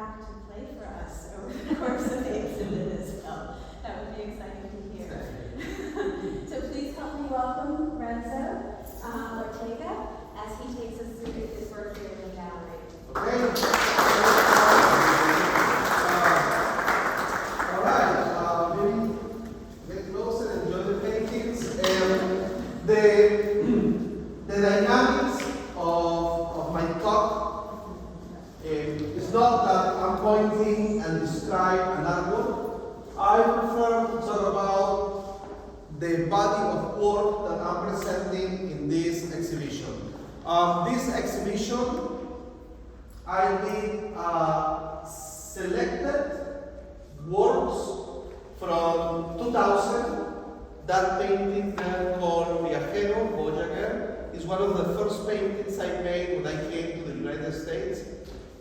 back to play for us over the course of the exhibit as well. That would be exciting to hear. So please help me welcome Renzo Ortega as he takes us through his work here in the gallery. Okay. All right. Maybe get closer and enjoy the paintings. The dynamics of my talk is not that I'm pointing and describe an artwork. I prefer to talk about the body of work that I'm presenting in this exhibition. This exhibition, I did selected works from 2000. That painting there called Viajero, Voyager, is one of the first paintings I made when I came to the United States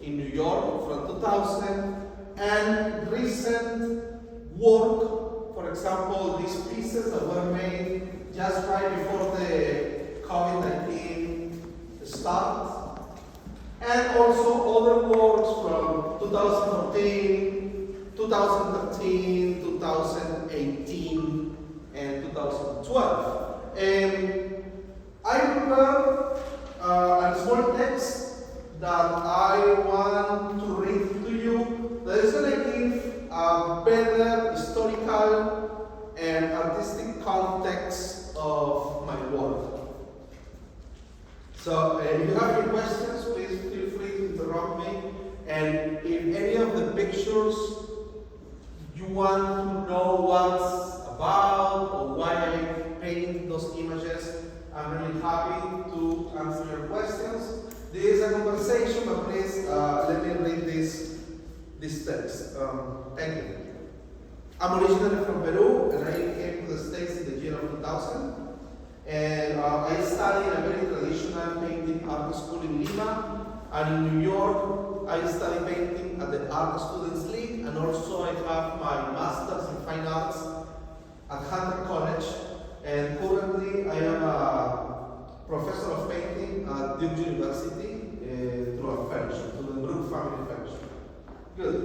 in New York from 2000. And recent work, for example, these pieces that were made just right before the COVID-19 start. And also other works from 2014, 2013, 2018, and 2012. I prepared a small text that I want to read to you that is going to give a better historical and artistic context of my work. So if you have any questions, please feel free to interrupt me. And if any of the pictures you want to know what's about or why I paint those images, I'm really happy to answer your questions. This is a conversation, but please let me read this text. Thank you. I'm originally from Peru, and I came to the States in the year of 2000. And I studied a very traditional painting art school in Lima. And in New York, I studied painting at the Art Students League, and also I have my master's in fine arts at Hunter College. And currently, I am a professor of painting at Duke University through a fellowship, through the Brook Family Fellowship. Good.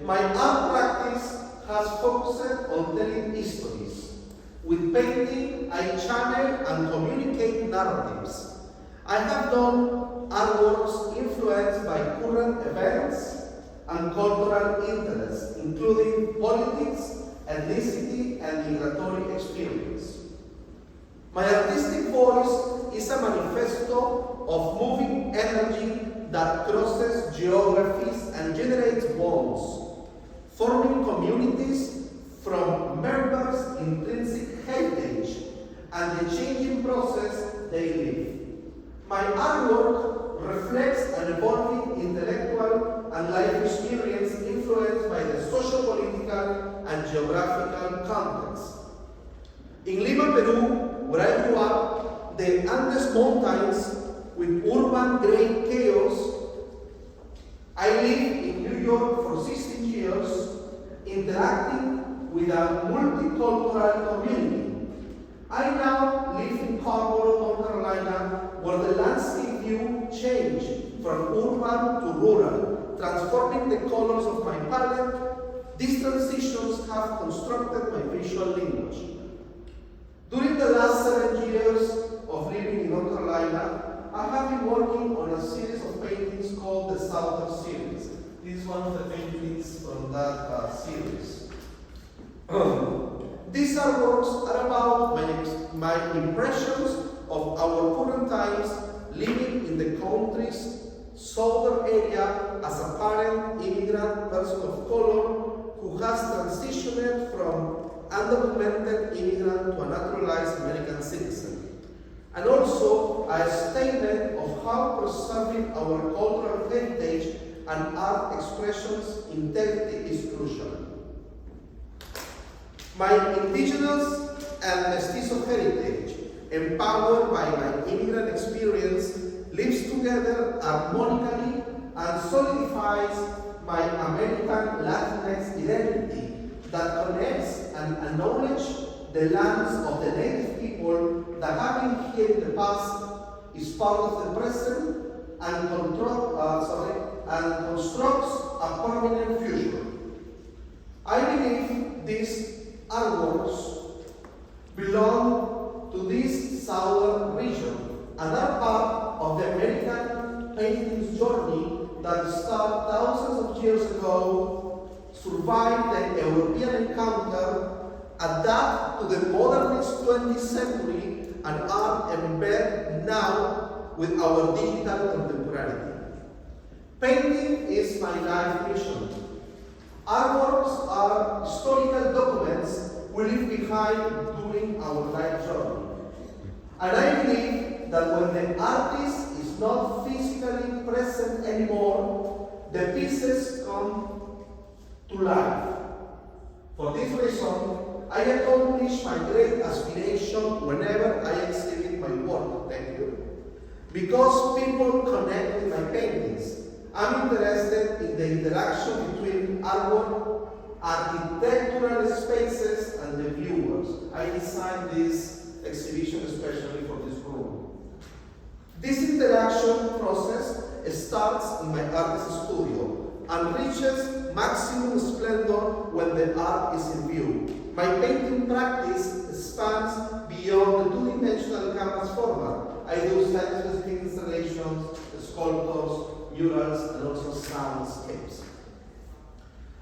My art practice has focused on telling histories. With painting, I channel and communicate narratives. I have done artworks influenced by current events and cultural interests, including politics, ethnicity, and migratory experience. My artistic voice is a manifesto of moving energy that crosses geographies and generates bonds, forming communities from members' intrinsic heritage and the changing process they live. My artwork reflects an evolving intellectual and life experience influenced by the socio-political and geographical context. In Lima, Peru, where I grew up, the Andes Mountains with urban gray chaos, I lived in New York for 16 years, interacting with a multicultural community. I now live in Conroe, North Carolina, where the landscape view changed from urban to rural, transforming the colors of my palette. These transitions have constructed my visual language. During the last 7 years of living in North Carolina, I have been working on a series of paintings called the Southern Series. This is one of the paintings from that series. These artworks are about my impressions of our current times living in the country's southern area as a parent immigrant person of color who has transitioned from undocumented immigrant to a naturalized American citizen. And also a statement of how preserving our cultural heritage and art expressions integrity is crucial. My indigenous and mestizo heritage, empowered by my immigrant experience, lives together harmonically and solidifies my American Latinx identity that connects and acknowledges the lands of the native people that having here in the past is part of the present and and constructs a permanent future. I believe these artworks belong to this southern region and are part of the American painting's journey that started thousands of years ago, survived the European encounter, adapt to the modernist 20th century, and are embedded now with our digital contemporarity. Painting is my life mission. Artworks are historical documents we leave behind during our life journey. And I believe that when the artist is not physically present anymore, the pieces come to life. For this reason, I accomplish my great aspiration whenever I exhibit my work. Thank you. Because people connect with my paintings. I'm interested in the interaction between artwork, architectural spaces, and the viewers. I designed this exhibition especially for this room. This interaction process starts in my artist studio and reaches maximum splendor when the art is in view. My painting practice spans beyond the two-dimensional canvas format. I do site-specific installations, sculptures, murals, and also soundscapes.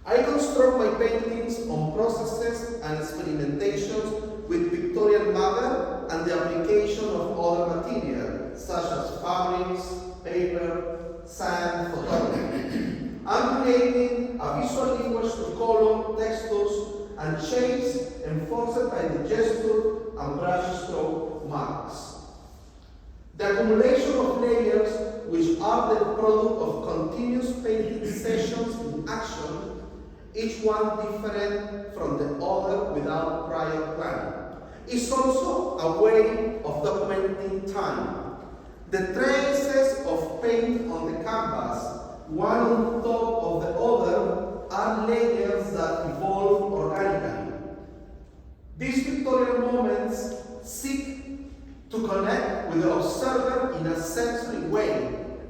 I construct my paintings on processes and experimentations with pictorial matter and the application of other materials, such as fabrics, paper, sand, photography. I'm creating a visual language to color, textures, and shapes enforced by the gesture and brush stroke marks. The accumulation of layers, which are the product of continuous painting sessions in action, each one different from the other without prior planning, is also a way of documenting time. The traces of paint on the canvas, one on top of the other, are layers that evolve organically. These pictorial moments seek to connect with the observer in a sensory way,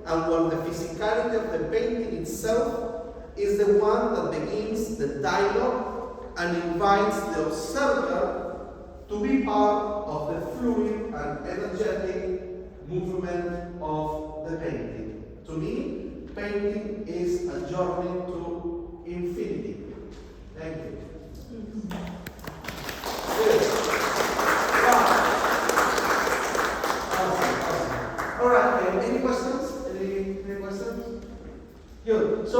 and where the physicality of the painting itself is the one that begins the dialogue and invites the observer to be part of the fluid and energetic movement of the painting. To me, painting is a journey to infinity. Thank you. Awesome. All right. Any questions? Any questions? Good. So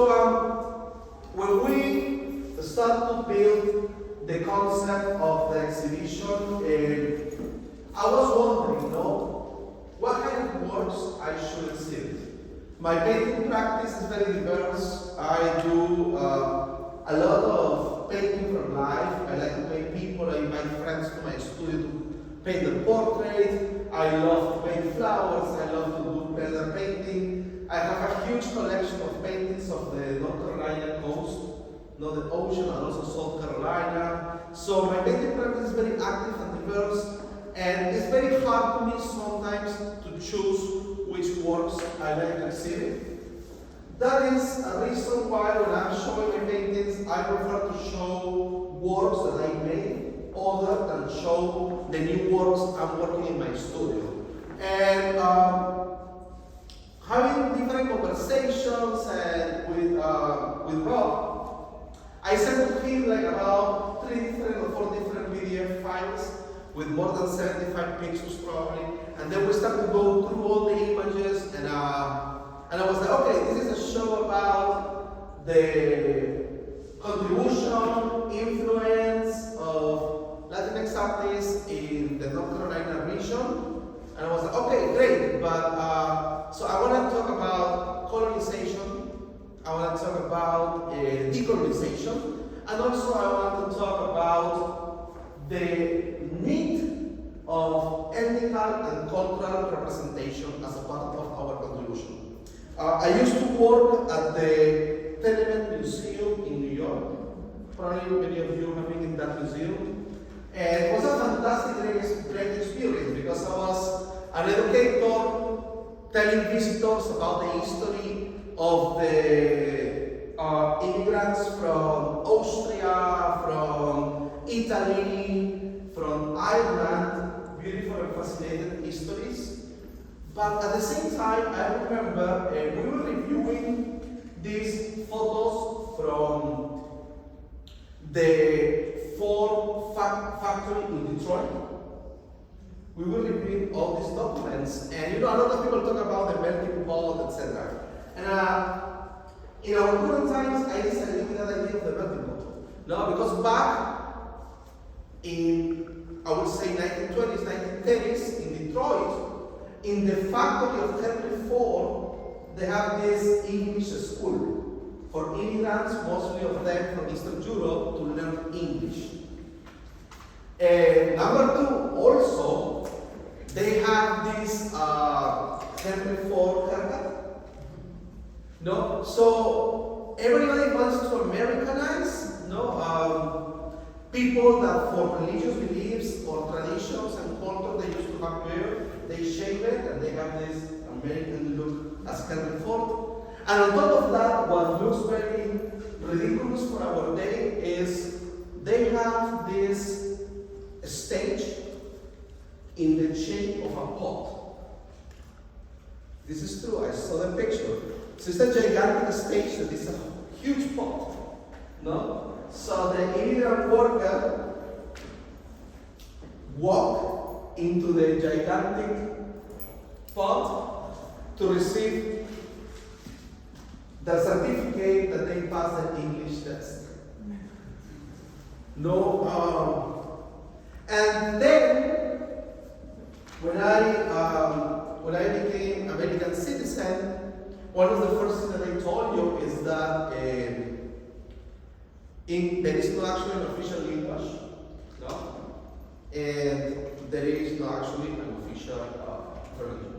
when we start to build the concept of the exhibition, I was wondering, what kind of works I should exhibit. My painting practice is very diverse. I do a lot of painting from life. I like to paint people. I invite friends to my studio to paint a portrait. I love to paint flowers. I love to do pleather painting. I have a huge collection of paintings of the North Carolina coast, the ocean, and also South Carolina. So my painting practice is very active and diverse, and it's very hard to me sometimes to choose which works I like to exhibit. That is a reason why when I'm showing my paintings, I prefer to show works that I made other than show the new works I'm working in my studio. And having different conversations with Rob, I sent to him like about 3 different or 4 different PDF files with more than 75 pictures probably, and then we started to go through all the images, and I was like, okay, this is a show about the contribution, influence of Latinx artists in the North Carolina region, and I was like, okay, great, but so I want to talk about colonization, I want to talk about decolonization, and also I want to talk about the need of ethnic and cultural representation as a part of our contribution. I used to work at the Tenement Museum in New York. Probably many of you have been in that museum. And it was a fantastic, great experience because I was an educator telling visitors about the history of the immigrants from Austria, from Italy, from Ireland, beautiful and fascinating histories. But at the same time, I remember we were reviewing these photos from the Ford factory in Detroit. We were reviewing all these documents, and a lot of people talk about the melting pot, etc. And in our current times, I decided with that idea of the melting pot. No, because back in, I would say, 1920s, 1930s, in Detroit, in the factory of Henry Ford, they have this English school for immigrants, mostly of them from Eastern Europe, to learn English. And number two, also, they have this Henry Ford haircut. No, so everybody wants to Americanize. No, people that for religious beliefs or traditions and culture they used to have beard, they shave it and they have this American look as Henry Ford. And on top of that, what looks very ridiculous for our day is they have this stage in the shape of a pot. This is true, I saw the picture. So it's a gigantic stage that is a huge pot. No? So the immigrant worker walk into the gigantic pot to receive the certificate that they passed the English test. No, and then when I became American citizen, one of the first things that I told you is that there is not actually an official English, no, and there is not actually an official religion.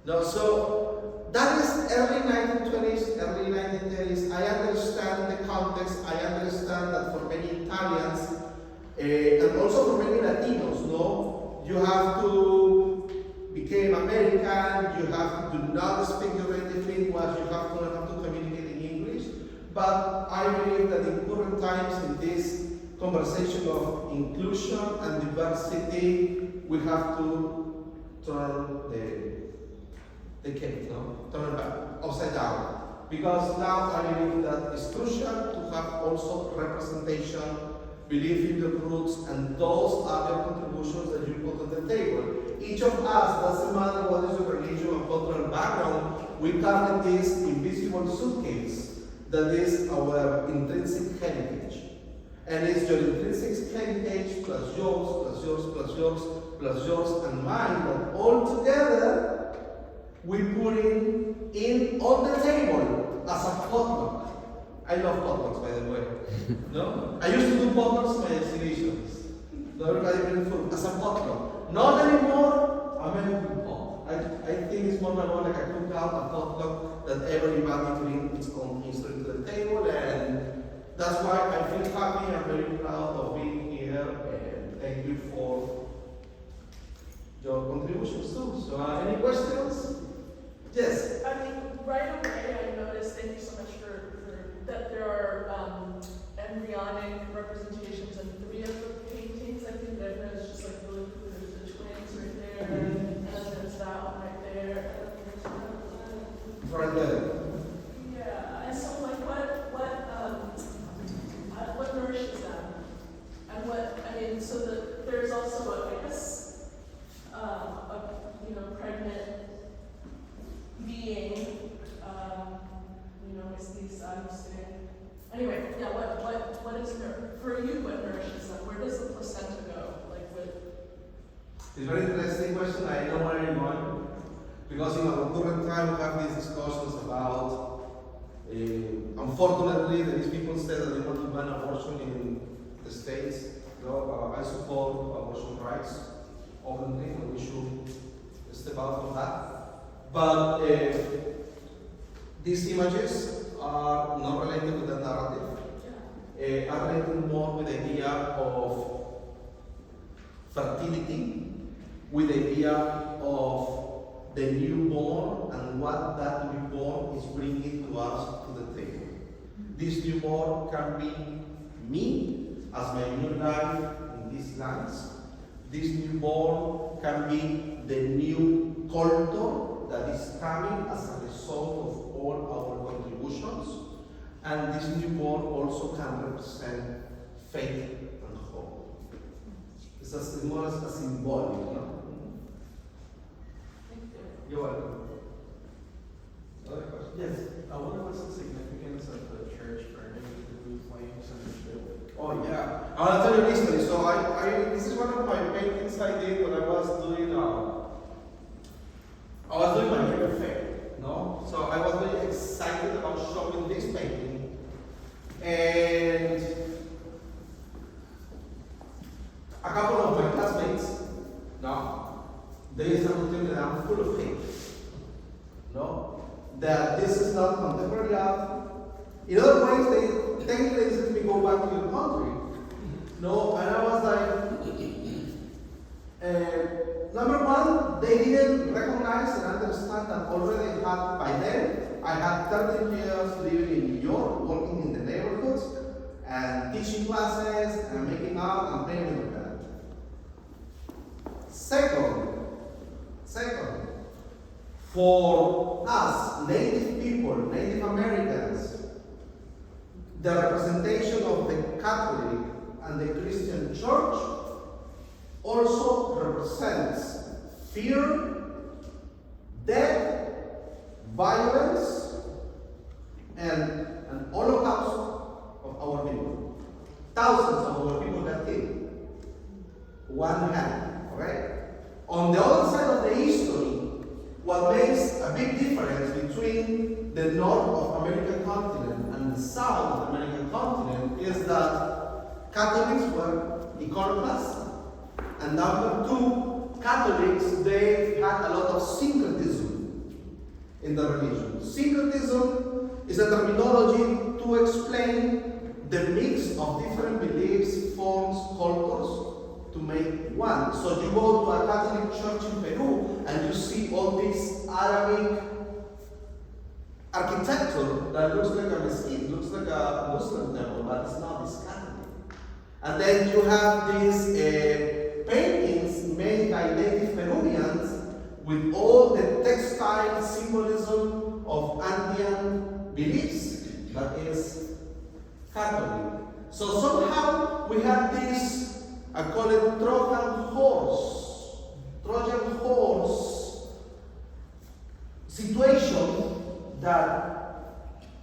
No, so that is early 1920s, early 1930s. I understand the context. I understand that for many Italians and also for many Latinos, no, you have to become American. You have to do not speak your native language. You have to learn how to communicate in English. But I believe that in current times, in this conversation of inclusion and diversity, we have to turn the cake, no? Turn it back, upside down. Because now I believe that it's crucial to have also representation, belief in the roots, and those other contributions that you put on the table. Each of us, doesn't matter what is your religion or cultural background, we carry this invisible suitcase that is our intrinsic heritage. And it's your intrinsic heritage plus yours, plus yours, plus yours, plus yours, and mine, that all together we put in on the table as a potluck. I love potlucks, by the way. No? I used to do potlucks in my exhibitions. Everybody brings food as a potluck. Not anymore, I'm a cooking pot. I think it's more like a cookout, a potluck, that everybody brings its own history to the table, and that's why I feel happy. I'm very proud of being here, and thank you for your contributions too. So, any questions? Yes. I mean, right away I noticed, thank you so much for that there are embryonic representations in 3 of the paintings. I think that there's just like really cool. There's the twins right there, and then there's that one right there. Right there. Yeah, and so like what nourishes them? And so there's also I guess, pregnant being, is these, anyway, yeah, what is for you, what nourishes them? Where does the placenta go? Like, It's a very interesting question. I know where you're going. Because in our current time, we have these discussions about, unfortunately, there is people say that they want to ban abortion in the States. I support abortion rights openly, and we should step out from that. But these images are not related with the narrative, are related more with the idea of fertility, with the idea of the newborn and what that newborn is bringing to us to the table. This new board can be me as my new life in these lands. This new board can be the new culture that is coming as a result of all our contributions. And this new board also can represent faith and hope. It's more as a symbolic, no? You're welcome. Other questions? Yes, I wonder what's the significance of the church burning the blue flames and the ship? Oh yeah, I want to tell you a history. So this is one of my paintings I did when I was doing my career fair. No, so I was very excited about showing this painting, and a couple of my classmates, no, they started telling me that I'm full of hate. No, that this is not contemporary art. In other ways, they technically said to me, go back to your country. No, and I was like, number one, they didn't recognize and understand that already had, by then, I had 13 years living in New York, working in the neighborhoods, and teaching classes, and making art, and playing with the band. Second, for us, Native people, Native Americans, the representation of the Catholic and the Christian Church also represents fear, death, violence, and an holocaust of our people. Thousands of our people got killed. One hand, alright? On the other side of the history, what makes a big difference between the north of American continent and the south of American continent is that Catholics were iconoclasts. And number two, Catholics, they had a lot of syncretism in the religion. Syncretism is a terminology to explain the mix of different beliefs, forms, cultures, to make one. So you go to a Catholic church in Peru and you see all this Arabic architecture that looks like a mosque, looks like a Muslim temple, but it's not, it's Catholic. And then you have these paintings made by native Peruvians with all the textile symbolism of Andean beliefs, that is Catholic. So somehow we have this, I call it Trojan horse situation that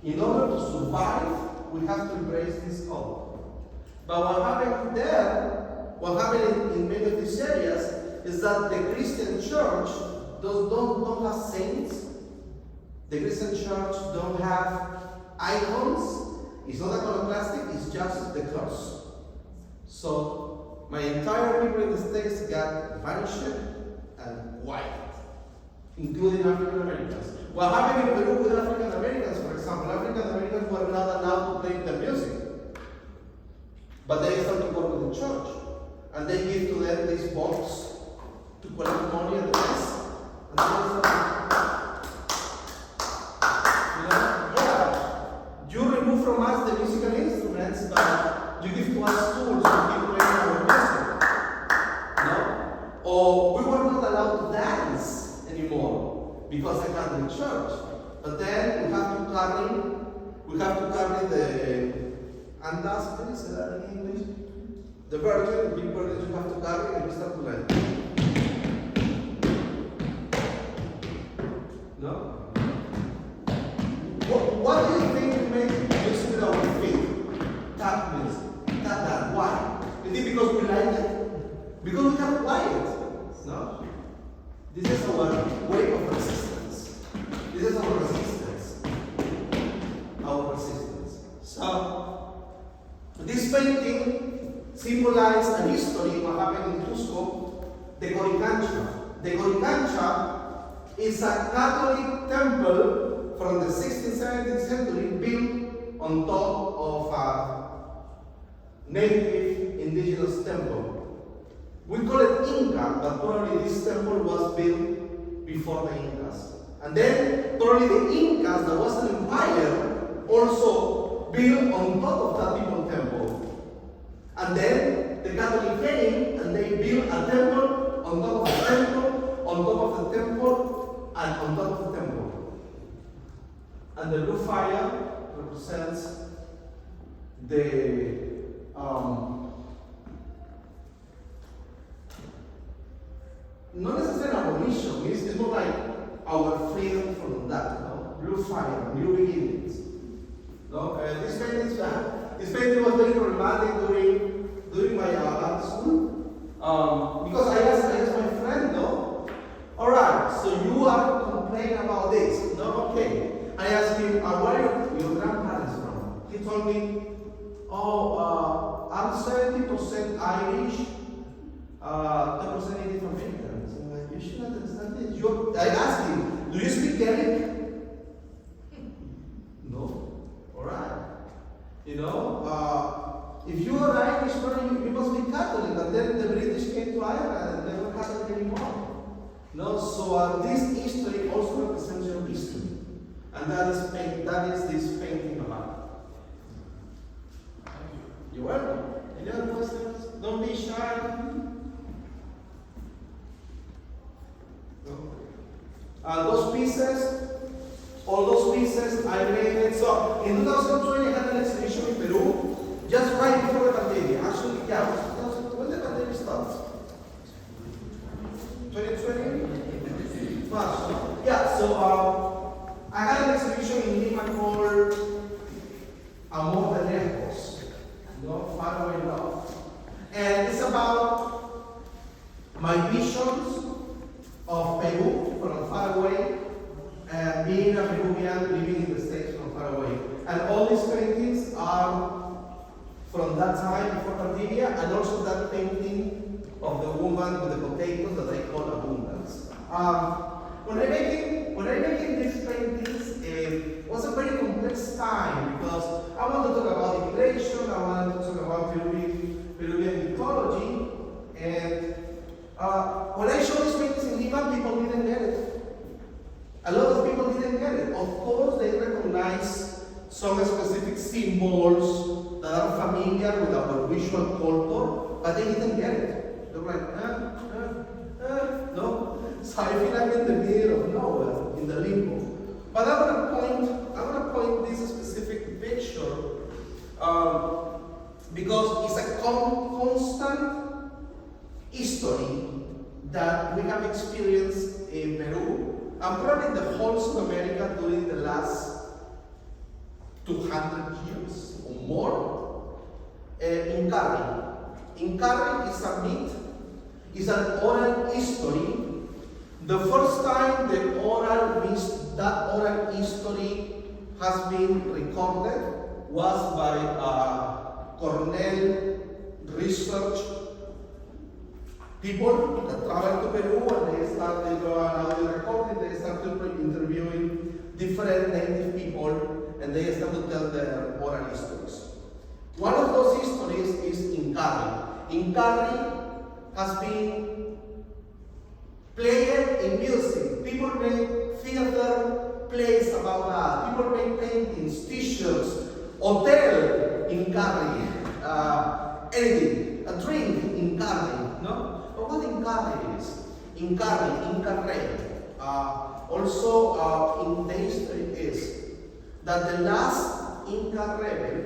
in order to survive, we have to embrace this culture. But what happened there, what happened in many of these areas, is that the Christian church don't have saints. The Christian church don't have icons. It's not iconoclastic, it's just the cross. So my entire people in the States got vanished and white, including African Americans. What happened in Peru with African Americans, for example, African Americans were not allowed to play the music. But they started to work with the church. And they give to them this box to collect money at the mess. And they started, you remove from us the musical instruments, but you give to us tools to keep playing our music. No? Or we were not allowed to dance anymore because the Catholic Church. But then we have to carry the andas, can you say that in English? The virgin, the big virgin you have to carry, and we start to learn. No? What do you think we make music with our feet? Tap music. That. Why? Is it because we like it? Because we can play it. No? This is our way of resistance. This is our resistance. Our resistance. So, this painting symbolizes a history what happened in Cusco, the Coricancha. The Coricancha is a Catholic temple from the 16th, 17th century built on top of a native indigenous temple. We call it Inca, but probably this temple was built before the Incas. And then probably the Incas, that was an empire, also built on top of that people temple. And then the Catholic came and they built a temple on top of the temple, on top of the temple, and on top of the temple. And the blue fire represents the not necessarily abolition, it's more like our freedom from that, no? Blue fire, new beginnings. No? This painting was very problematic during my art school. Because I asked my friend, no? Alright, so you are complaining about this. No, okay. I asked him, where are your grandparents from? He told me, I'm 70% Irish, 10% Native Americans. I'm like, you should understand this. I asked him, do you speak Gaelic? No. Alright. You know, if you are Irish, you must be Catholic, but then the British came to Ireland and they were Catholic anymore. No, so this history also represents your history. And that is this painting about. You're welcome. Any other questions? Don't be shy. Those pieces, all those pieces, I made it. So in 2020, I had an exhibition in Peru, just right before the pandemic. Actually, yeah, when the pandemic starts? 2020? March. Yeah, so I had an exhibition in Lima called Amor de Lejos, Far Away Love. And it's about my visions of Peru from far away, being a Peruvian living in the States from far away. And all these paintings are from that time before pandemia, and also that painting of the woman with the potatoes that I call abundance. When I making these paintings, it was a very complex time because I wanted to talk about immigration, I wanted to talk about Peruvian mythology, and when I showed these paintings in Lima, people didn't get it. A lot of people didn't get it. Of course, they recognize some specific symbols that are familiar with our visual culture, but they didn't get it. They were like, no. So I feel like in the middle of nowhere, in the limbo. But I want to point this specific picture because it's a constant history that we have experienced in Peru and probably in the whole South America during the last 200 years or more. Incarri. Incarri is a myth, is an oral history. The first time that oral history has been recorded was by Cornell research people that traveled to Peru, and they started audio recording, they started interviewing different native people, and they started to tell their oral histories. One of those histories is Incarri. Incarri has been played in music. People make theater plays about that. People make paintings, t-shirts, hotel in Incarri, anything, a drink in Incarri, no? But what Incarri is? Incarri, also in the history is that the last Inca rebel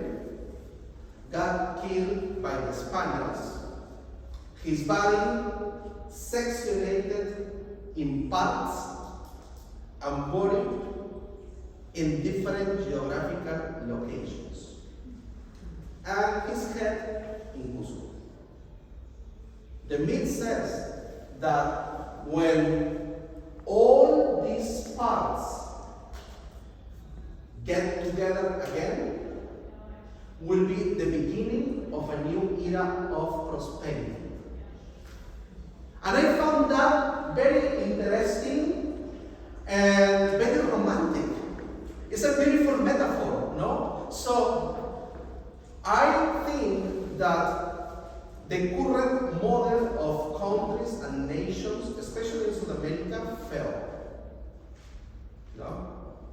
got killed by the Spaniards. His body sectionated in parts and buried in different geographical locations, and his head in Cusco. The myth says that when all these parts get together again, will be the beginning of a new era of prosperity. And I found that very interesting and very romantic. It's a beautiful metaphor, no? So, I think that the current model of countries and nations, especially in South America, failed. No?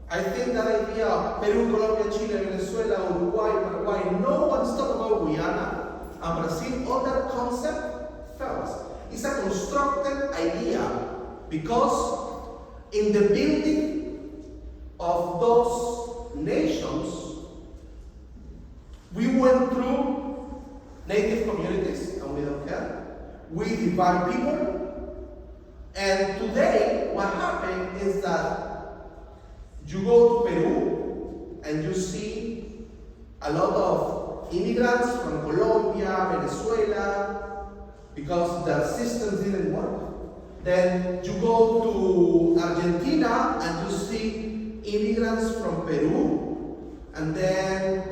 I think that idea of Peru, Colombia, Colombia, Chile, Venezuela, Uruguay, Paraguay. No one's talking about Guyana and Brazil. All that concept fails. It's a constructed idea because in the building of those nations, we went through native communities and we don't care. We divide people. And today, what happened is that you go to Peru and you see a lot of immigrants from Colombia, Venezuela, because their systems didn't work. Then you go to Argentina and you see immigrants from Peru, and then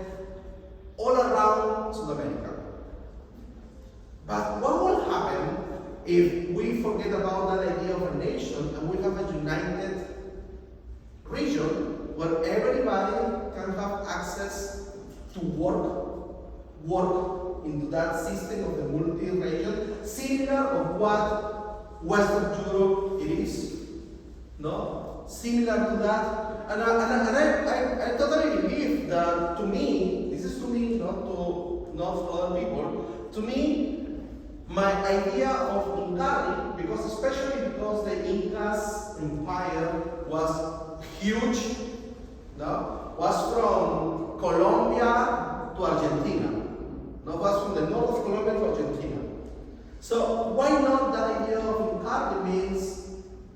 all around South America. But what will happen if we forget about that idea of a nation and we have a united region where everybody can have access to work into that system of the multi-region, similar of what Western Europe it is, no? Similar to that, and I totally believe that. To me, this is to me, not to other people. To me, my idea of Incari, because especially because the Incas empire was huge, no? Was from Colombia to Argentina, no? Was from the north of Colombia to Argentina. So why not that idea of Incari means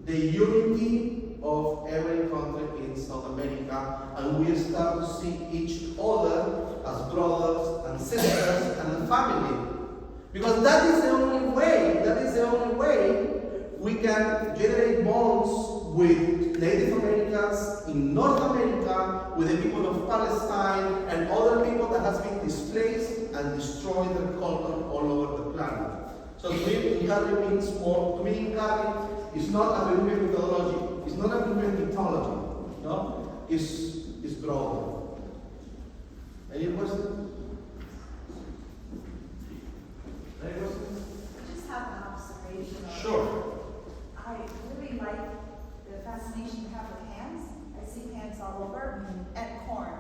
the unity of every country in South America, and we start to see each other as brothers and sisters and a family. Because that is the only way we can generate bonds with Native Americans in North America, with the people of Palestine and other people that has been displaced and destroyed their culture all over the planet. So to me, Incari means more. To me, Incari is not a Peruvian methodology. It's not a Peruvian mythology. No, it's broader. Any questions? I just have an observation. Sure. I really like the fascination you have with hands. I see hands all over, and corn.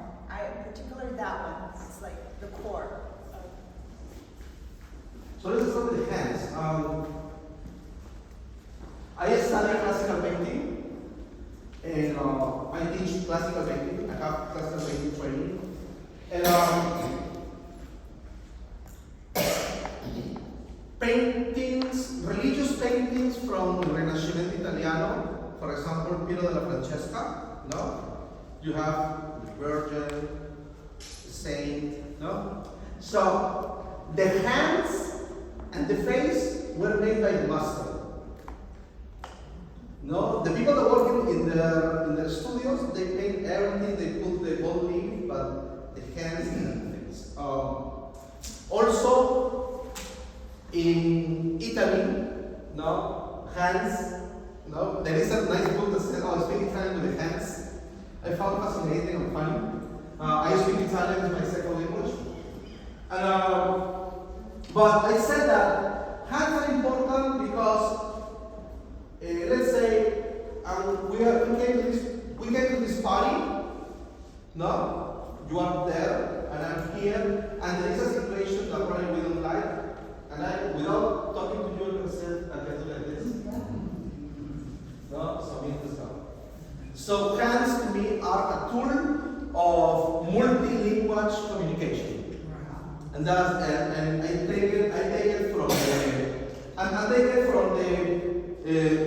Particularly that one. It's like the core. So let's start with the hands. I study classical painting, and I teach classical painting. I have classical painting training, and paintings, religious paintings from the Rinascimento Italiano, for example, Piero della Francesca, no? You have the Virgin, the Saint, no? So, the hands and the face were made by the master. No? The people that work in their studios, they paint everything, they put the gold leaf, but the hands and the face. Also, in Italy, no, hands, no, there is a nice book that says, oh, speak Italian with the hands. I found it fascinating and funny. I speak Italian as my second language. But I said that hands are important because, let's say, we came to this party, no? You are there, and I'm here, and there is a situation that probably we don't like. And without talking to you, I can say, I can do like this. No? So mean this now. So hands to me are a tool of multilingual communication. And that's and I take it from the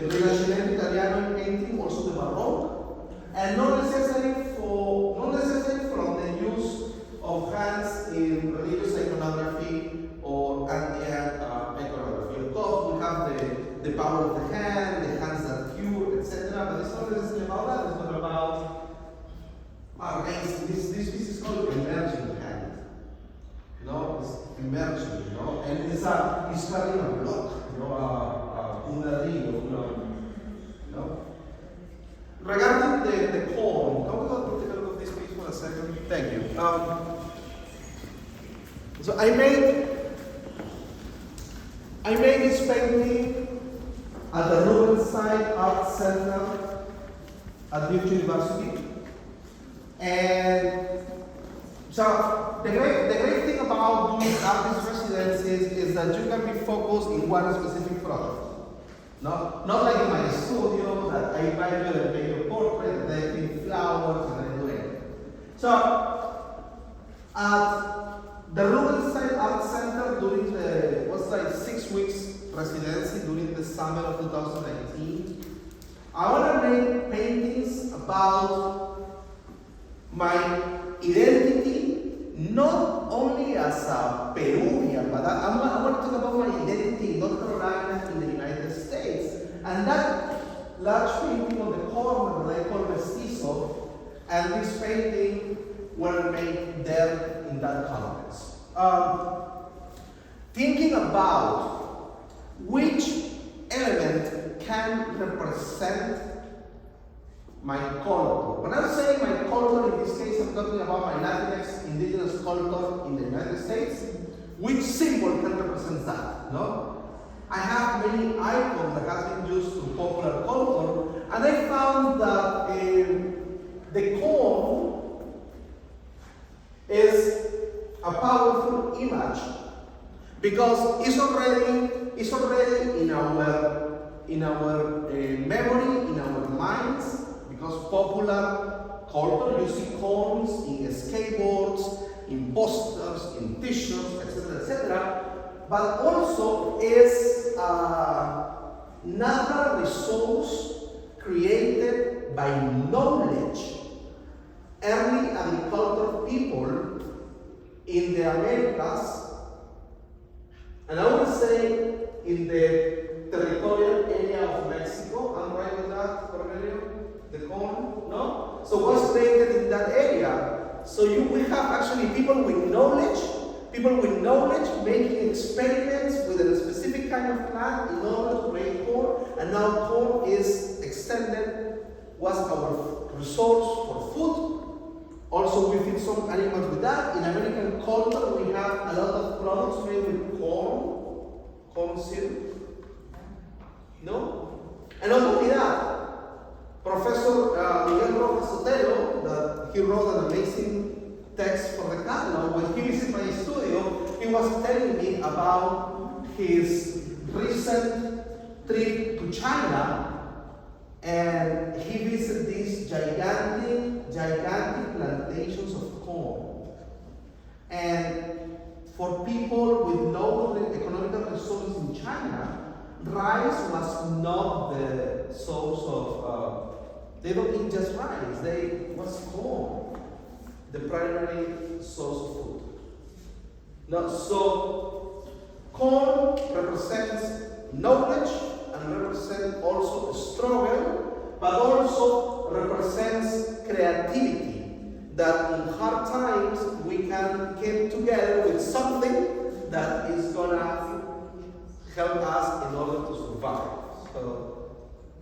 Rinascimento Italiano painting, also the Baroque, and not necessarily from the use of hands in religious iconography or Andean iconography. Of course, we have the power of the hands that cure, etc. But it's not necessarily about that. It's not about this is called emerging hand. It's emerging, and it's carrying a block, una rio, Regarding the corn, can we go take a look at this piece for a second? Thank you. So I made this painting at the Rubinstein Art Center at Duke University, and So the great thing about doing artist residencies is that you can be focused in one specific project. Not like in my studio that I invite you and make your portrait and I paint flowers and I do anything. So at the Rubenstein Art Center during the 6 weeks residency during the summer of 2019, I want to make paintings about my identity, not only as a Peruvian, but I want to talk about my identity in North Carolina, in the United States. And that large painting on the corner that I call Mestizo, and this painting were made there in that context. Thinking about which element can represent my culture. When I'm saying my culture, in this case, I'm talking about my Latinx indigenous culture in the United States. Which symbol can represent that? No? I have many icons that have been used to popular culture, and I found that the corn is a powerful image because it's already in our memory, in our minds. Because popular culture, you see corns in skateboards, in posters, in t-shirts, etc., but also is a natural resource created by knowledge. Early agricultural people in the Americas, and I would say in the territorial area of Mexico, I'm right with that, Cornelio? The corn, no? So what's created in that area? So we have actually people with knowledge making experiments with a specific kind of plant in order to create corn, and now corn is extended, was our resource for food. Also, we feed some animals with that. In American culture, we have a lot of products made with corn syrup. No? And not only that, Professor Miguel Rojas Sotelo, that he wrote an amazing text for the catalog. When he visited my studio, he was telling me about his recent trip to China, and he visited these gigantic plantations of corn. And for people with no economical resources in China, rice was not the source of, they don't eat just rice, it was corn, the primary source of food. Now, so corn represents knowledge and represents also struggle, but also represents creativity. That in hard times we can get together with something that is gonna help us in order to survive. So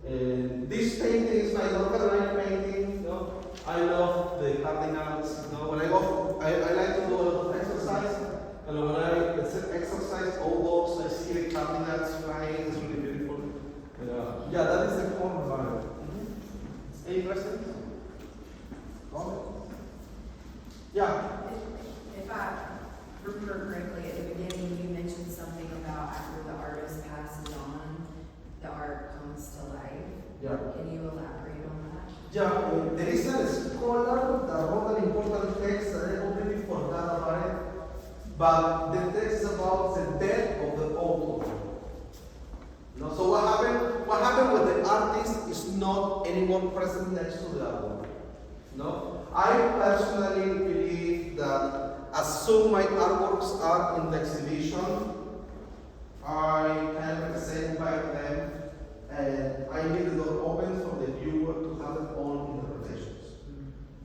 this painting is my North Carolina painting. No? I love the cardinals. No? When I go, I like to do a lot of exercise. And when I exercise outdoors, I see the cardinals flying. It's really beautiful. Yeah, that is the corn environment. Any questions? Comment? Yeah. If I remember correctly, at the beginning, you mentioned something about after the artist passes on, the art comes to life. Yeah. Can you elaborate on that? Yeah, there is a scholar that wrote an important text that I completely forgot about it. But the text is about the death of the author. No, so what happened with the artist is not anymore present next to the album. No? I personally believe that as soon my artworks are in the exhibition, I can say invite them, and I leave the door open for the viewer to have their own interpretations.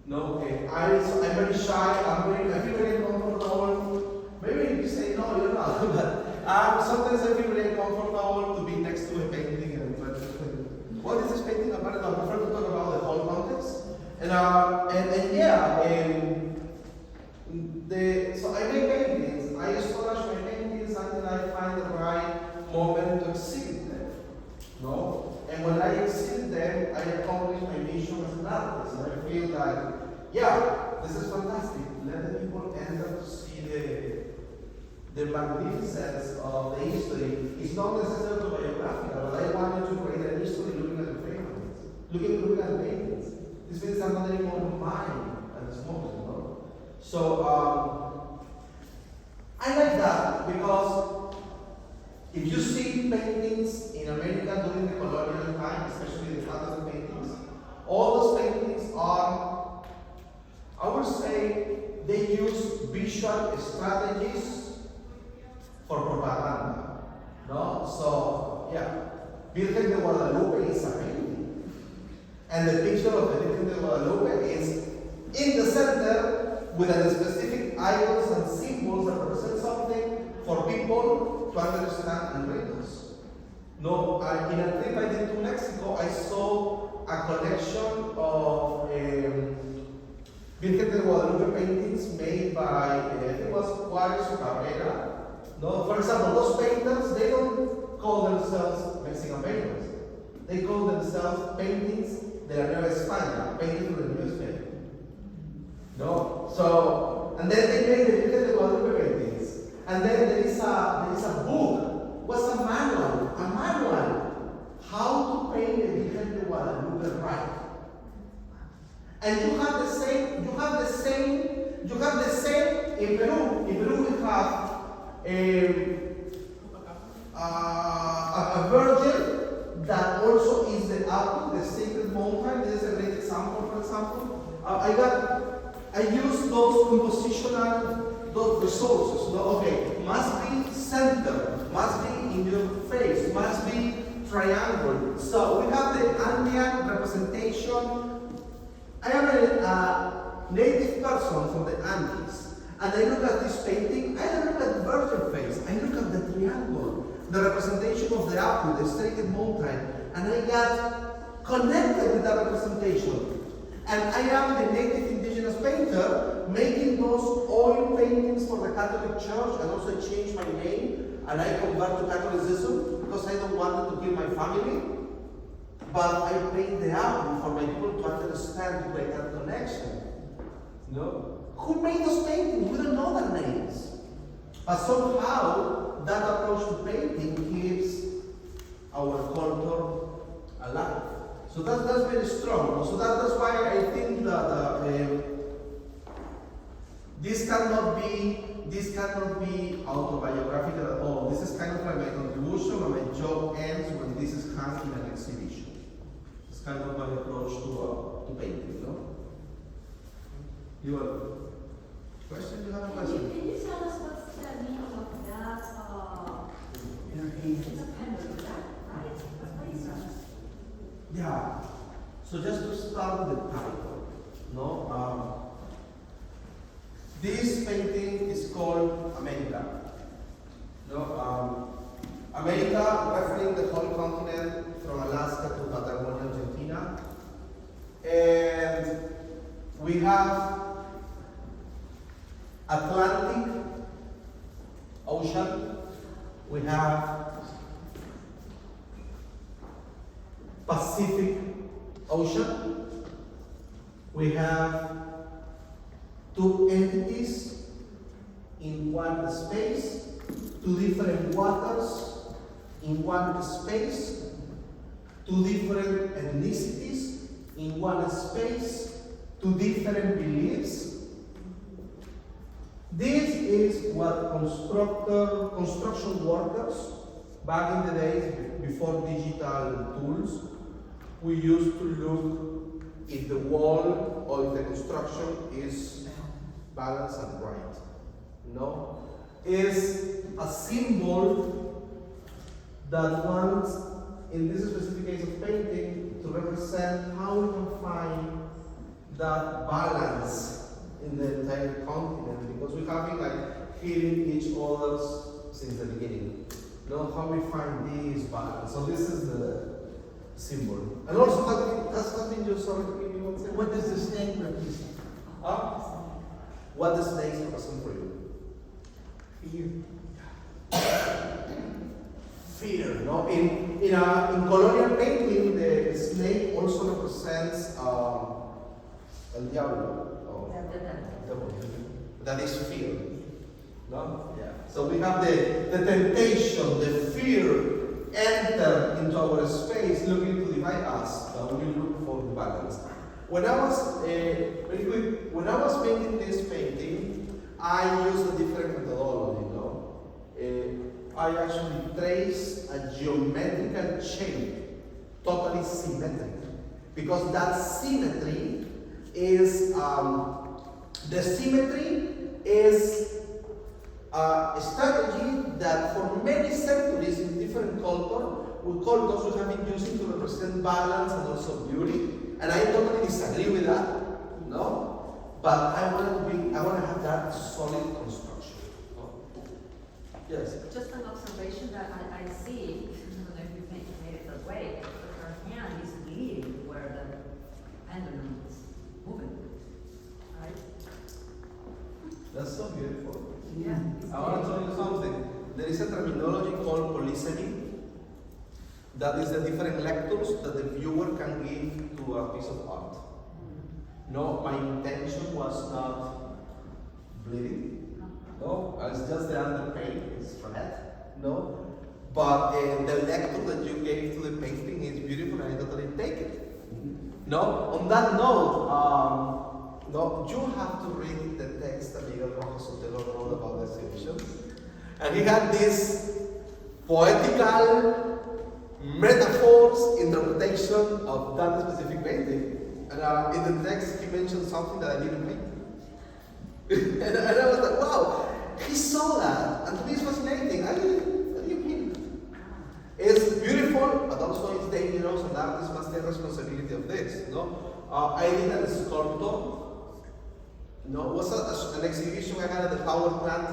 No, okay. I'm very shy. I feel very uncomfortable. Maybe you say no, you're not. But sometimes I feel very uncomfortable to be next to a painting and try to explain what is this painting about. I prefer to talk about the whole context. So I make paintings. I establish my paintings until I find the right moment to exhibit them. No? And when I exhibit them, I accomplish my mission as an artist. And I feel like, yeah, this is fantastic. Let the people enter to see the magnificence of the history. It's not necessarily biographical, but I wanted to create a history looking at the paintings, looking at the paintings. This means I'm not anymore mine at this moment, you know. So I like that because if you see paintings in America during the colonial time, especially the Catalan paintings, all those paintings are, I would say, they use visual strategies for propaganda. No? So, yeah, Virgen de Guadalupe is a painting. And the picture of the Virgen de Guadalupe is in the center with a specific icons and symbols that represent something for people to understand and read us. No, in a trip I did to Mexico, I saw a collection of Virgen de Guadalupe paintings made by, it was Juárez Cabrera. No, for example, those painters, they don't call themselves Mexican painters. They call themselves paintings de la Nueva España, paintings of the New Spain. No, so, and then they made the Virgen de Guadalupe paintings. And then there is a book, what's a manual? A manual, how to paint the Virgen de Guadalupe right. And you have the same in Peru. In Peru we have a virgin that also is the apple, the sacred mountain. This is a great example, for example. I use those compositional, those resources. No? Okay, must be center, must be in your face, must be triangle. So we have the Andean representation. I am a native person from the Andes, and I look at this painting, I don't look at the virgin face, I look at the triangle, the representation of the apple, the sacred mountain, and I got connected with that representation. And I am the native indigenous painter making those oil paintings for the Catholic Church, and also changed my name, and I convert to Catholicism because I don't want to kill my family. But I paint the apple for my people to understand, to create that connection. No? Who made those paintings? We don't know their names. But somehow, that approach to painting keeps our culture alive. So that's very strong. So that's why I think that this cannot be autobiographical at all. This is kind of like my contribution, and my job ends when this is hung in an exhibition. It's kind of my approach to painting, no? You have a question? You have a question? Can you tell us what's the meaning of that? It's a pendant, right? What is that? Yeah. So just to start with the title, no? This painting is called America. No? America, referring the whole continent from Alaska to Patagonia, Argentina. And we have Atlantic Ocean, we have Pacific Ocean, we have two entities in one space, two different waters in one space, two different ethnicities in one space, two different beliefs. This is what construction workers, back in the days before digital tools, we used to look if the wall or if the construction is balanced and right. No? Is a symbol that wants, in this specific case of painting, to represent how we can find that balance in the entire continent, because we have been like healing each other's since the beginning. Know how we find this balance. So this is the symbol. And also has been just sorry to give you one second. What does the snake represent? What does snakes represent for you? Fear. No? In colonial painting, the snake also represents El Diablo. Devil. That is fear. No? Yeah. So we have the temptation, the fear enter into our space looking to divide us. We look for the balance. When I was very quick, when I was painting this painting, I used a different methodology, I actually traced a geometrical shape, totally symmetric. Because that symmetry is, the symmetry is a strategy that for many centuries in different cultures we have been using to represent balance and also beauty. And I totally disagree with that, but I want to have that solid construction. Yes. Just an observation that I see, I don't know if you made it that way, but her hand is leading where the pendulum is moving, right? That's so beautiful. Yeah. I want to tell you something. There is a terminology called polysemy. That is the different lectures that the viewer can give to a piece of art. No, my intention was not bleeding. No, it's just the underpaint is flat. No, but the lecture that you gave to the painting is beautiful, and I totally take it. No, on that note, no, you have to read the text that Miguel Rojas Sotelo wrote about the exhibition, and he had this poetical metaphors interpretation of that specific painting. And in the text, he mentioned something that I didn't paint. and I was like, wow, he saw that, and to me it's fascinating. I didn't paint it. It's beautiful, but also it's dangerous, and artists must take responsibility of this. I did a sculptor. It was an exhibition I had at the power plant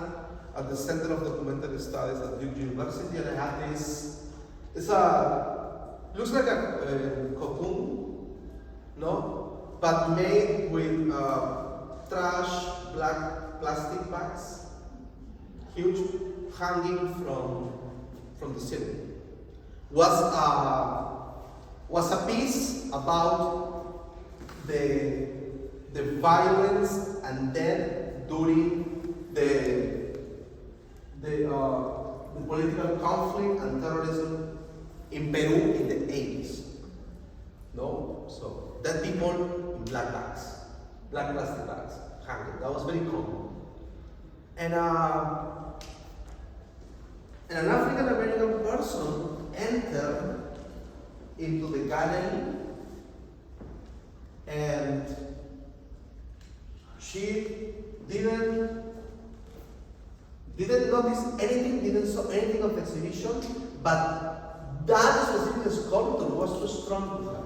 at the Center of Documentary Studies at Duke University, and I had this. Looks like a cocoon, but made with trash, black plastic bags, huge, hanging from the ceiling. Was a piece about the violence and death during the political conflict and terrorism in Peru in the 80s. So dead people in black bags, black plastic bags, hanging. That was very common. And an African American person entered into the gallery, and she didn't notice anything, didn't saw anything of the exhibition, but that specific sculpture was too strong to her.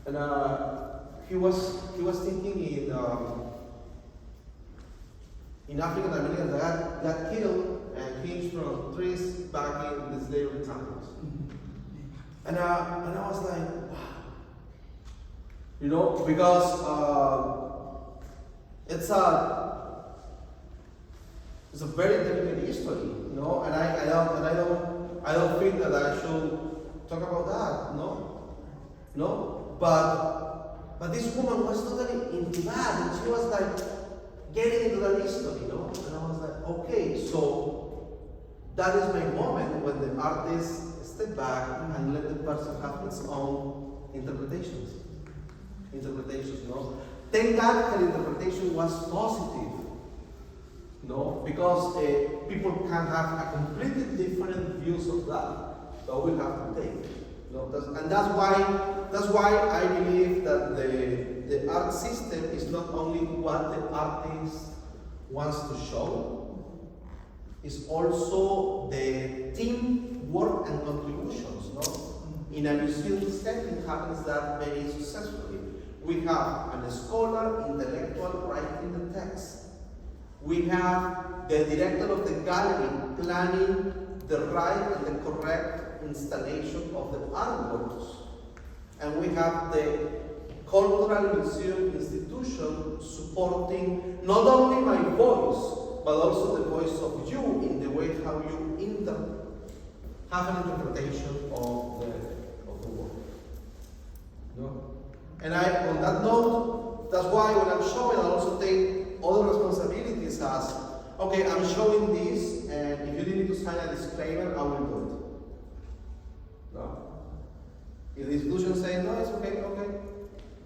And he was thinking in African Americans that got killed and hinged from trees back in the slavery times. And I was like, wow. Because it's a very delicate history, and I don't think that I should talk about that, But this woman was totally into that, and she was like getting into that history, And I was like, okay, so that is my moment when the artist step back and let the person have his own interpretations. Thank God her interpretation was positive. Because people can have a completely different views of that. So we have to take. And that's why I believe that the art system is not only what the artist wants to show, it's also the teamwork and contributions. In a museum setting happens that very successfully. We have a scholar, intellectual writing the text. We have the director of the gallery planning the right and the correct installation of the artworks. And we have the cultural museum institution supporting not only my voice, but also the voice of you in the way how you have an interpretation of the work. And on that note, that's why when I'm showing, I also take other responsibilities as, okay, I'm showing this, and if you need to sign a disclaimer, I will do it. No? If the institution says, no, it's okay,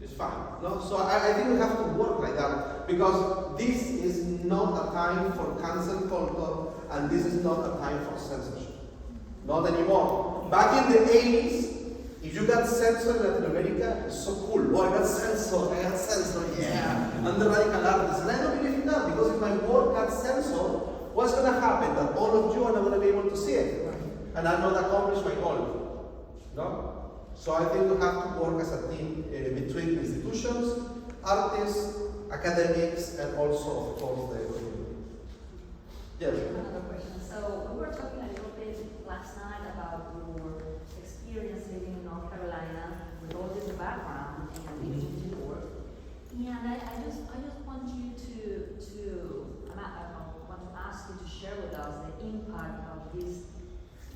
it's fine. No? So I think we have to work like that, because this is not a time for cancel culture, and this is not a time for censorship. Not anymore. Back in the 80s, if you got censored in Latin America, it's so cool. Oh, I got censored, yeah. I'm the radical artist. And I don't believe in that, because if my work got censored, what's going to happen? That all of you are not going to be able to see it. And I'm not accomplished my goal. No? So I think we have to work as a team between institutions, artists, academics, and also, of course, the community. Yes? Another question. So we were talking a little bit last night about your experience living in North Carolina with all this background and living in work. And I just want you I want to ask you to share with us the impact of this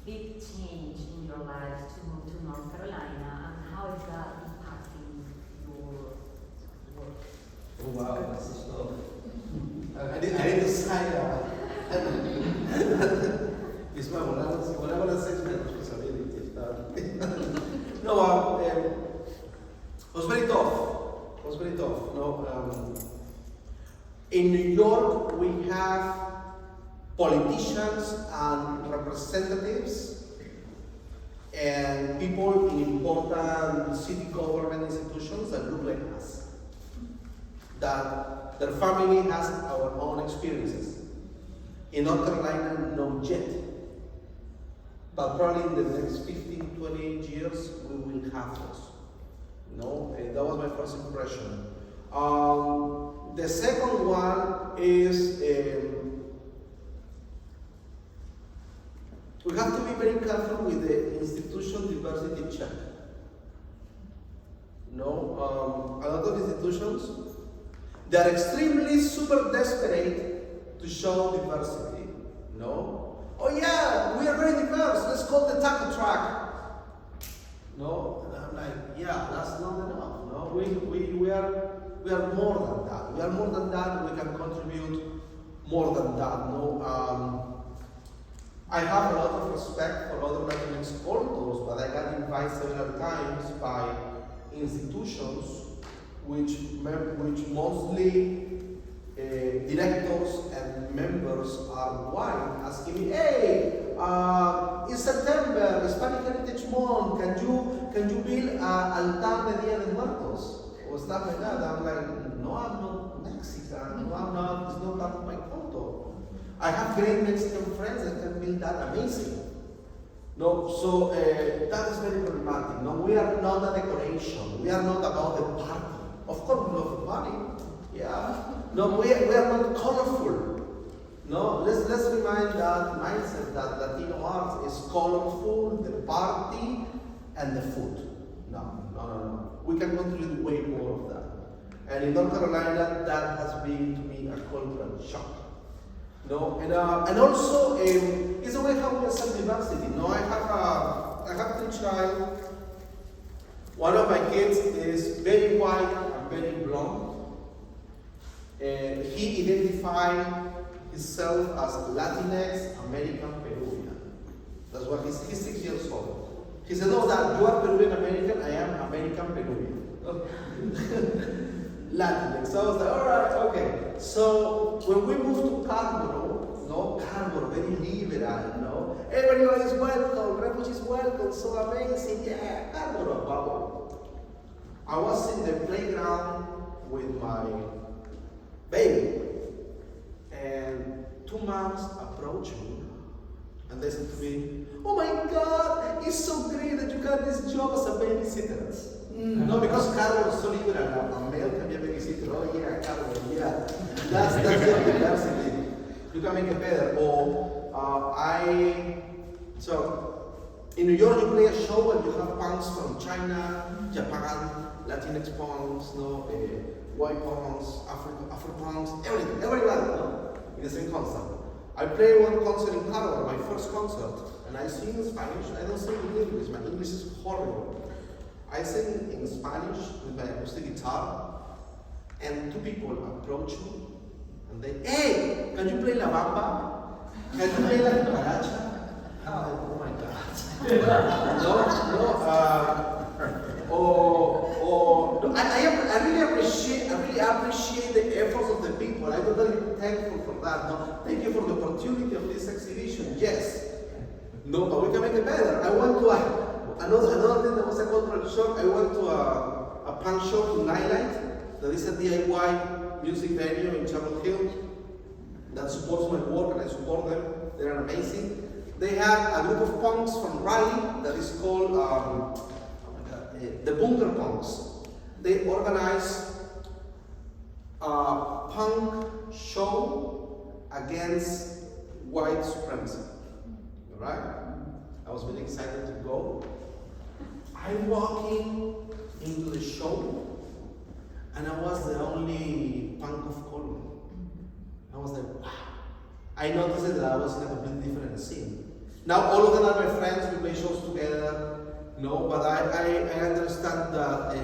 big change in your life to move to North Carolina, and how is that impacting your work? Oh, wow, that's so slow. I need to sign It's my whatever I say is my responsibility. No, it was very tough. No, in New York, we have politicians and representatives and people in important city government institutions that look like us. That their family has our own experiences. In North Carolina, not yet. But probably in the next 15, 20 years, we will have those. No, that was my first impression. The second one is we have to be very careful with the institution diversity check. No, a lot of institutions, they are extremely super desperate to show diversity. No, oh yeah, we are very diverse. Let's call the taco truck. No, and I'm like, yeah, that's not enough. No, we are more than that. We are more than that. We can contribute more than that. No, I have a lot of respect for other Latinx cultures, but I got invited several times by institutions which mostly directors and members are white, asking me, hey, in September, Hispanic Heritage Month, can you build an altar de Dia de Muertos? Or stuff like that. I'm like, no, I'm not Mexican. No, I'm not, it's not part of my culture. I have great Mexican friends that can build that amazing. No, so that is very problematic. No, we are not a decoration. We are not about the party. Of course, we love the party. Yeah. No, we are not colorful. No, let's remind that mindset that Latino art is colorful, the party, and the food. No. We can contribute way more of that. And in North Carolina, that has been to me a cultural shock. No, and also it's a way how we accept diversity. No, I have 3 children. One of my kids is very white and very blonde. He identified himself as Latinx American Peruvian. That's what he's 6 years old. He said, no, Dad, you are Peruvian American, I am American Peruvian. Latinx. So I was like, all right, okay. So when we moved to Carmoro, very liberal, everybody is welcome, refugees welcome, so amazing, yeah, Carmoro, wow. I was in the playground with my baby, and 2 moms approached me, and they said to me, oh my God, it's so great that you got this job as a babysitter. No, because Carol is so liberal, a male can be a babysitter. Oh yeah, Carol, yeah. That's your diversity. You can make it better. So in New York you play a show and you have punks from China, Japan, Latinx punks, white punks, Afro punks, everybody, in the same concert. I played one concert in Harvard, my first concert, and I sing in Spanish. I don't sing in English. My English is horrible. I sing in Spanish with my acoustic guitar, and 2 people approach me, and they, hey, can you play la bamba? Can you play la cucaracha? I'm like, oh my God. I really appreciate the efforts of the people. I'm totally thankful for that. No, thank you for the opportunity of this exhibition. Yes. No, but we can make it better. I went to another thing that was a cultural shock. I went to a punk show in Nightlight, that is a DIY music venue in Chapel Hill that supports my work, and I support them. They're amazing. They have a group of punks from Raleigh that is called the Bunker Punks. They organize a punk show against white supremacy. Alright? I was really excited to go. I'm walking into the show, and I was the only punk of color. I was like, wow. I noticed that I was in a completely different scene. Now all of them are my friends, we play shows together, but I understand that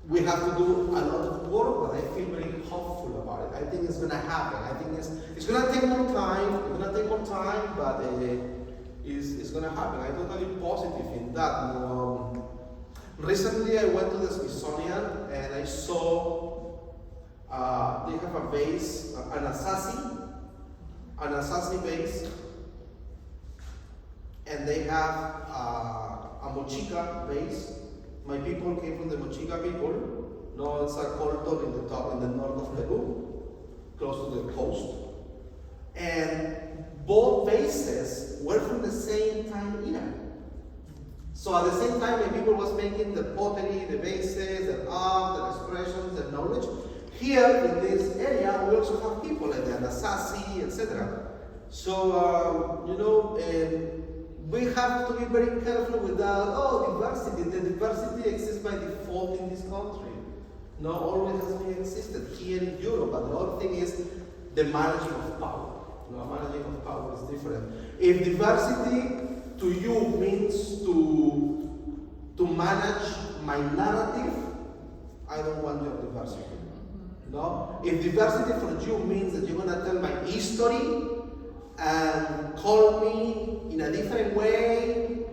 we have to do a lot of work, but I feel very hopeful about it. I think it's going to happen. I think it's going to take more time. But it's going to happen. I'm totally positive in that. Recently, I went to the Smithsonian and I saw they have a vase, an Asasi vase, and they have a Mochica vase. My people came from the Mochica people. No, it's a culture in the north of Peru, close to the coast. And both vases were from the same time era. So at the same time, when people was making the pottery, the vases, the art, the expressions, the knowledge, here in this area, we also have people like the Anasazi, etc. So, we have to be very careful with that. Diversity. The diversity exists by default in this country. Not always has been existed here in Europe, but the other thing is the managing of power. Managing of power is different. If diversity to you means to manage my narrative, I don't want your diversity. No? If diversity for you means that you're gonna tell my history and call me in a different way,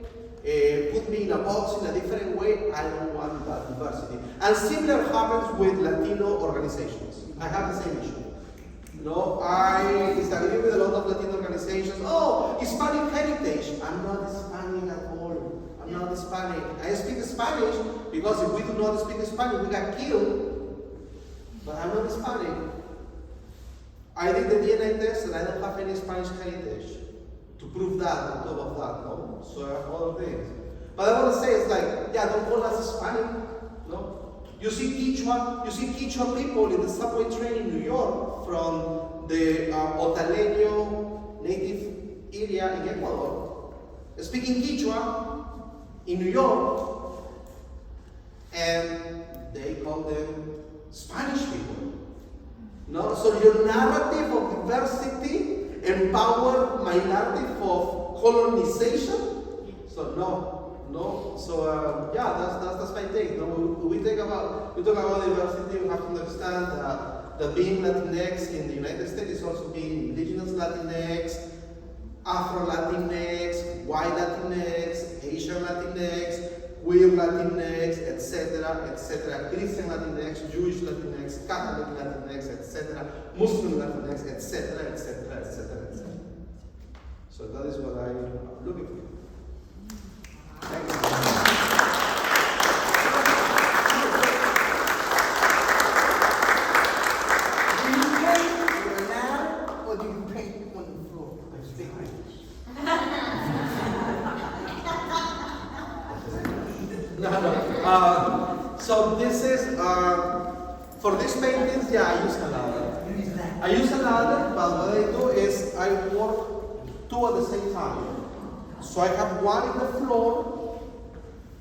put me in a box in a different way, I don't want that diversity. And similar happens with Latino organizations. I have the same issue. I disagree with a lot of Latino organizations. Hispanic heritage. I'm not Hispanic at all. I'm not Hispanic. I speak Spanish because if we do not speak Spanish, we got killed. But I'm not Hispanic. I did the DNA test and I don't have any Spanish heritage to prove that on top of that, no? So I have other things. But I want to say, it's like, don't call us Hispanic, no? You see Quechua people in the subway train in New York from the Otaleño native area in Ecuador, speaking Quechua in New York, and they call them Spanish people. No? So your narrative of diversity empower my narrative of colonization? So no. So that's my take. We talk about diversity. We have to understand that being Latinx in the United States is also being indigenous Latinx, Afro Latinx, white Latinx, Asian Latinx, queer Latinx, etc., Christian Latinx, Jewish Latinx, Catholic Latinx, etc., Muslim Latinx, etc. So that is what I'm looking for. Thank you. Do you paint your ladder or do you paint on the floor? Speak English. No. So this is, for these paintings, I use a ladder. But what I do is I work 2 at the same time. So I have one in the floor,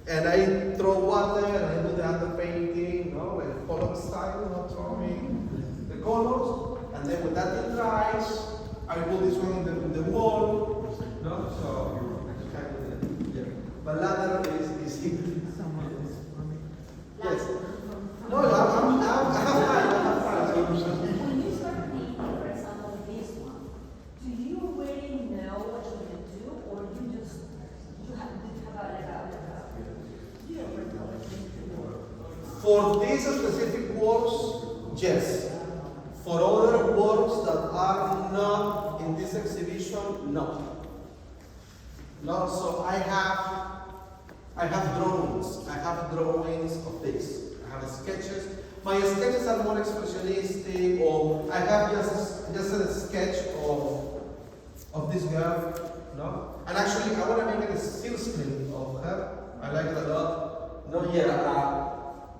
and I throw water, and I do the underpainting, like color style, throwing the colors, and then when that thing dries, I put this one in the wall, so kind of, but ladder is Yes. For other works that are not in this exhibition, no. No, so I have drawings. I have drawings of this. I have sketches. My sketches are more expressionistic, or I have just a sketch of this girl, no? And actually, I want to make a still screen of her. I like it a lot. No, yeah,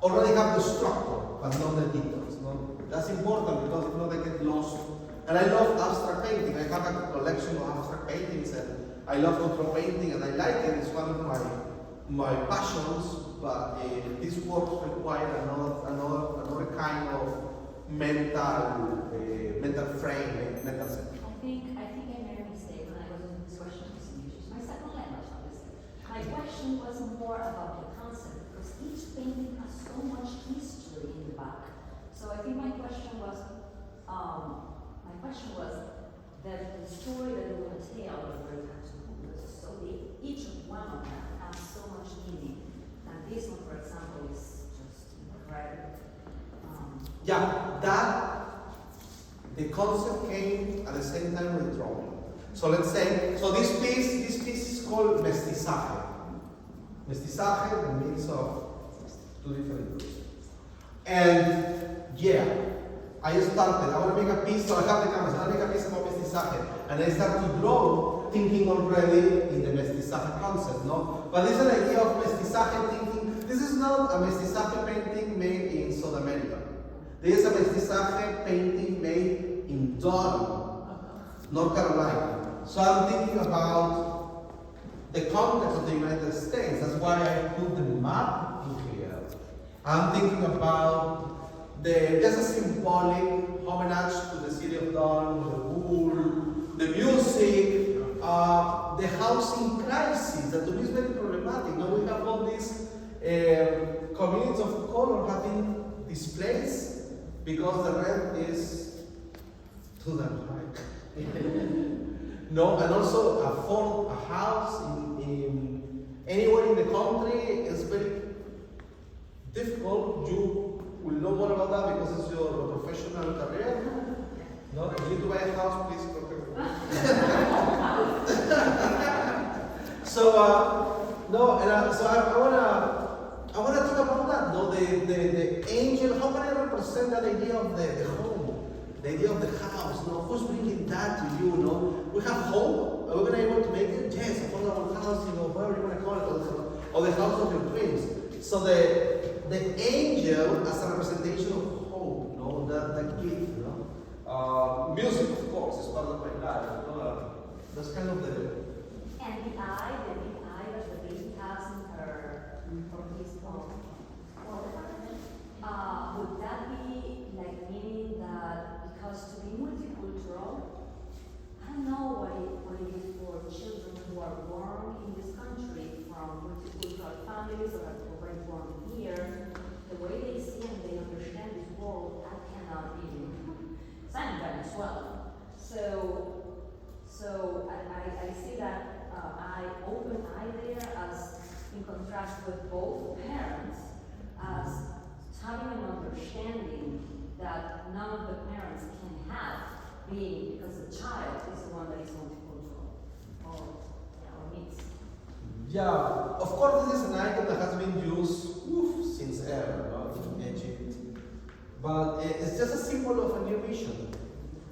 already have the structure, but not the details. No? That's important because if not, I get lost. And I love abstract painting. I have a collection of abstract paintings, and I love control painting, and I like it. It's one of my passions. But these works require another kind of mental frame, mental set. I think I made a mistake when I was in this question of English. My second language, obviously. My question was more about the concept, because each painting has so much history in the back. So I think my question was that the story that you want to tell was very particular. So each one of them has so much meaning. And this one, for example, is just incredible. The concept came at the same time with drawing. So let's say, this piece is called mestizaje. Mestizaje, the mix of two different groups. And yeah, I want to make a piece, so I have the canvas, I want to make a piece about mestizaje. And I start to draw, thinking already in the mestizaje concept, no? But this is an idea of mestizaje thinking. This is not a mestizaje painting made in South America. This is a mestizaje painting made in Durham, North Carolina. So I'm thinking about the context of the United States. That's why I put the map in here. I'm thinking about just a symbolic homage to the city of Durham, the pool, the music, the housing crisis that to me is very problematic. Now we have all these communities of color having displaced because the rent is too damn high. No, and also afford a house in anywhere in the country is very difficult. You will know more about that because it's your professional career. No, if you need to buy a house, please contact me. So I wanna talk about that. No, the angel. How can I represent that idea of the home, the idea of the house? No, who's bringing that to you? No, we have home. Are we gonna be able to make it? Yes, a affordable house. Whatever you wanna call it, or the house of your dreams. So the angel as a representation of hope. No, that gift. No, music, of course, is part of my life. That's kind of the. And the big eye that the baby has in her, from his mom. Would that be like meaning that because to be multicultural, I don't know what it is for children who are born in this country from multicultural families or are already born here, the way they see and they understand this world, I cannot even. So I'm Venezuelan. So I see that open eye there as in contrast with both parents as having an understanding that none of the parents can have being because the child is the one that is multicultural or mixed. Yeah, of course this is an item that has been used since ever in Egypt. But it's just a symbol of a new vision,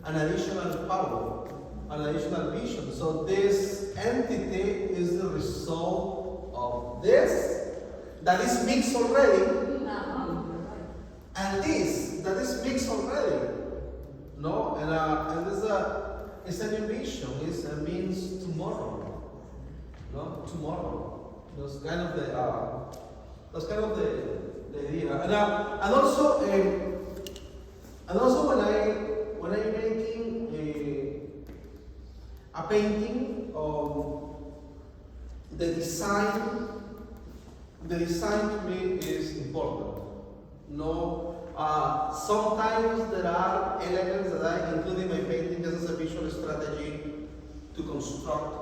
an additional power, an additional vision. So this entity is the result of this that is mixed already, and this that is mixed already. No, and it's a new vision. It means tomorrow. No, tomorrow. That's kind of the idea. And also when I'm making a painting, the design to me is important. No, sometimes there are elements that I include in my painting just as a visual strategy to construct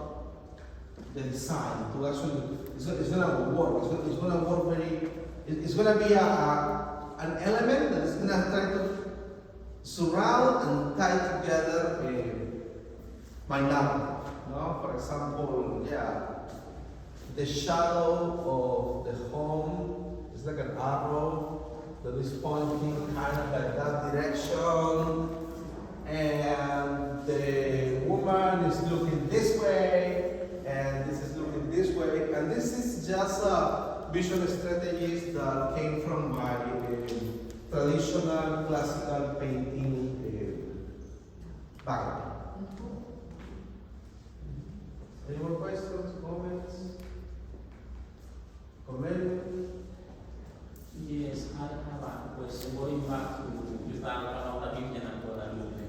the design. To actually, it's gonna work. It's gonna work very. It's gonna be an element that is gonna try to surround and tie together my narrative. No? For example, the shadow of the home is like an arrow that is pointing kind of like that direction, and the woman is looking this way, and this is looking this way, and this is just visual strategies that came from my traditional classical painting background. Any more questions, comments? Comment? Yes, I have a question. Going back to you talked about the Virgin and Guadalupe.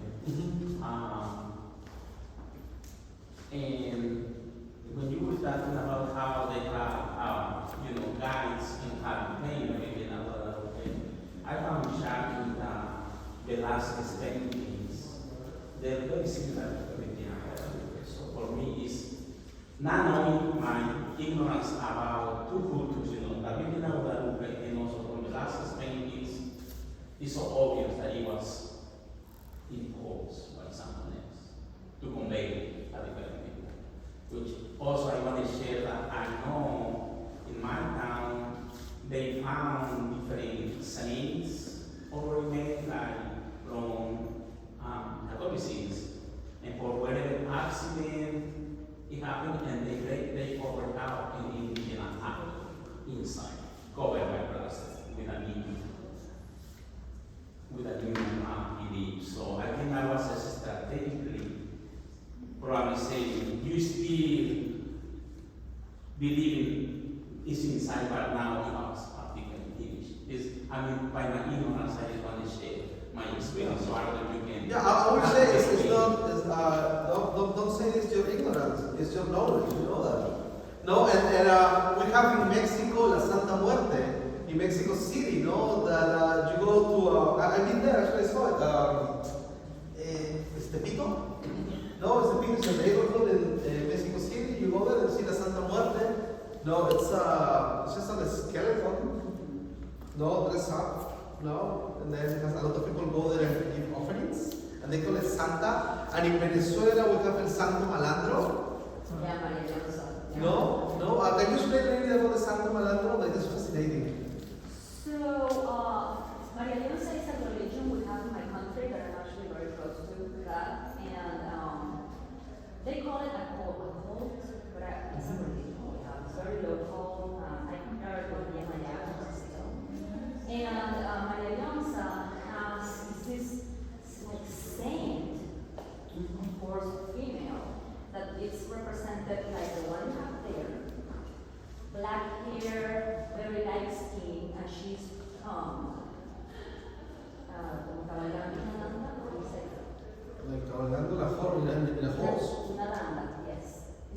And when you were talking about how they have, guides in how to paint the Virgin and Guadalupe, I found shocking that Velázquez paintings, they're very similar to the Virgin and Guadalupe. So for me, it's not knowing my ignorance about two cultures, the Virgin and Guadalupe and also from Velázquez paintings, it's so obvious that it was imposed by someone else to convey a different people. Which also I want to share that I know in my town they found different saints already made like from Catholicism, and for whatever accident it happened, and they covered out in indigenous art inside, covered by plastic with a new belief. So I think I was strategically probably saying, you still believe it's inside, but now you have a different image. By my ignorance, I just want to share my experience so I don't you can. Yeah, I would say it's not, don't say it's your ignorance, it's your knowledge, you know that. No, and we have in Mexico La Santa Muerte, in Mexico City, no, that you go to, I've been there, actually I saw it, Tepito? No, Tepito is a neighborhood in Mexico City, you go there and see La Santa Muerte. No, it's just a skeleton, no, dress up, no, and then a lot of people go there and give offerings, and they call it Santa. And in Venezuela we have El Santo Malandro. Yeah, Maria Elsa. Yeah. No, can you explain a little bit about the Santo Malandro? That is fascinating. So, Maria Leonza is a religion we have in my country that I'm actually very close to that, and they call it a cult, but it's a religion we have. It's very local. I compare it with the Maya still. And Maria Leonza is this like saint, of course, female, that is represented like the one you have there. Black hair, very light skin, and she's como cabalgando una danda, what do you say? Like cabalgando la horse. Una danda, yes.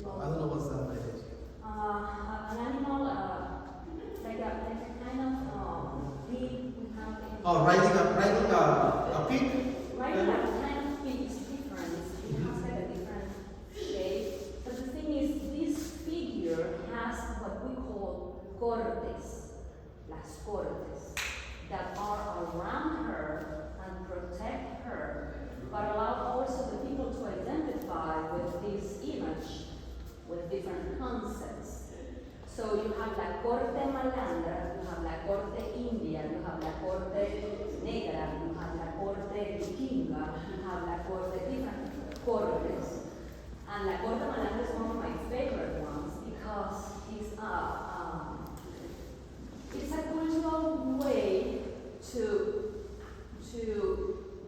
I don't know what's that language. An animal, like a kind of pig, we have in. Oh, riding a pig. Riding a kind of pig is different. It has like a different shape. But the thing is, this figure has what we call cortes, las cortes, that are around her and protect her, but allow also the people to identify with this image, with different concepts. So you have la corte malandra, you have la corte india, you have la corte negra, you have la corte vikinga, you have la corte different cortes. And la corte malandra is one of my favorite ones because it's a cultural way to